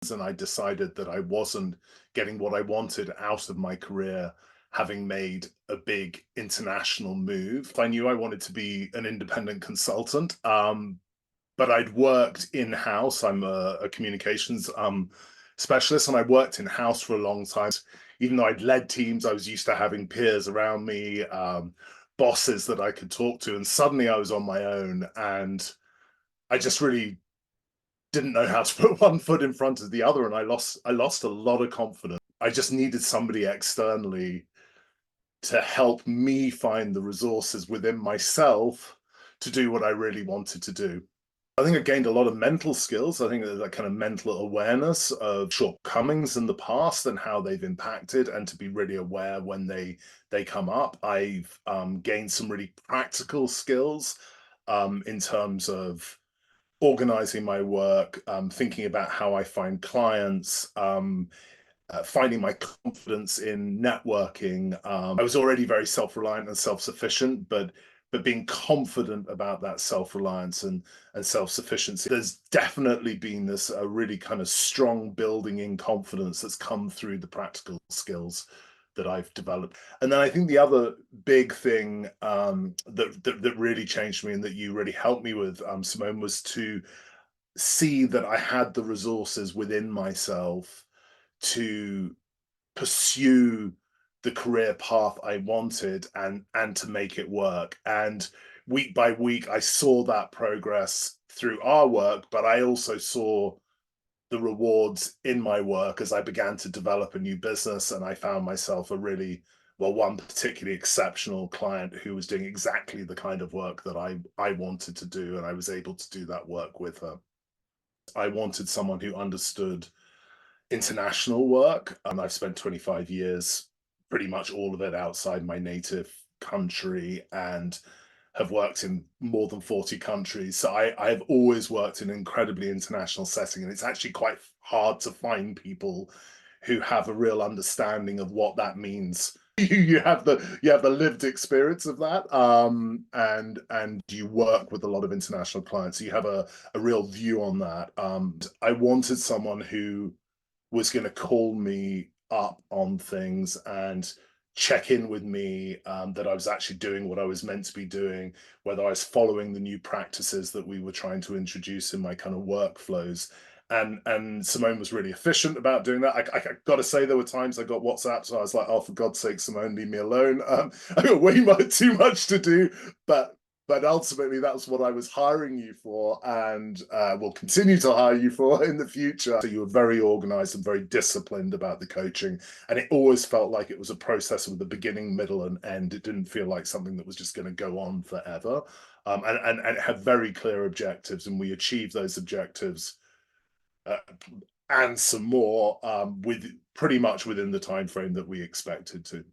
things, and I decided that I wasn't getting what I wanted out of my career, having made a big international move. I knew I wanted to be an independent consultant, but I'd worked in-house. I'm a communications specialist, and I worked in-house for a long time. Even though I'd led teams, I was used to having peers around me, bosses that I could talk to, and suddenly I was on my own, and I just really didn't know how to put one foot in front of the other, and I lost a lot of confidence. I just needed somebody externally to help me find the resources within myself to do what I really wanted to do. I think I gained a lot of mental skills. I think that kind of mental awareness of shortcomings in the past and how they've impacted, and to be really aware when they come up. I've gained some really practical skills in terms of organizing my work, thinking about how I find clients, finding my confidence in networking. I was already very self-reliant and self-sufficient, but being confident about that self-reliance and self-sufficiency. There's definitely been this a really kind of strong building in confidence that's come through the practical skills that I've developed. And then I think the other big thing that really changed me and that you really helped me with, Simone, was to see that I had the resources within myself to pursue the career path I wanted, and to make it work. And week by week, I saw that progress through our work, but I also saw the rewards in my work as I began to develop a new business, and I found myself a really, well, one particularly exceptional client who was doing exactly the kind of work that I wanted to do, and I was able to do that work with her. I wanted someone who understood international work, and I've spent 25 years, pretty much all of it outside my native country, and have worked in more than 40 countries. So I've always worked in an incredibly international setting, and it's actually quite hard to find people who have a real understanding of what that means. You have the lived experience of that, and you work with a lot of international clients, so you have a real view on that. I wanted someone who was going to call me up on things and check in with me, that I was actually doing what I was meant to be doing, whether I was following the new practices that we were trying to introduce in my kind of workflows. And Simone was really efficient about doing that. I got to say, there were times I got WhatsApps, so I was like, "Oh, for God's sake, Simone, leave me alone." I got way too much to do, but ultimately that's what I was hiring you for, and will continue to hire you for in the future. So you were very organized and very disciplined about the coaching, and it always felt like it was a process with a beginning, middle, and end. It didn't feel like something that was just going to go on forever, and it had very clear objectives, and we achieved those objectives, uh, and some more, with pretty much within the time frame that we expected to.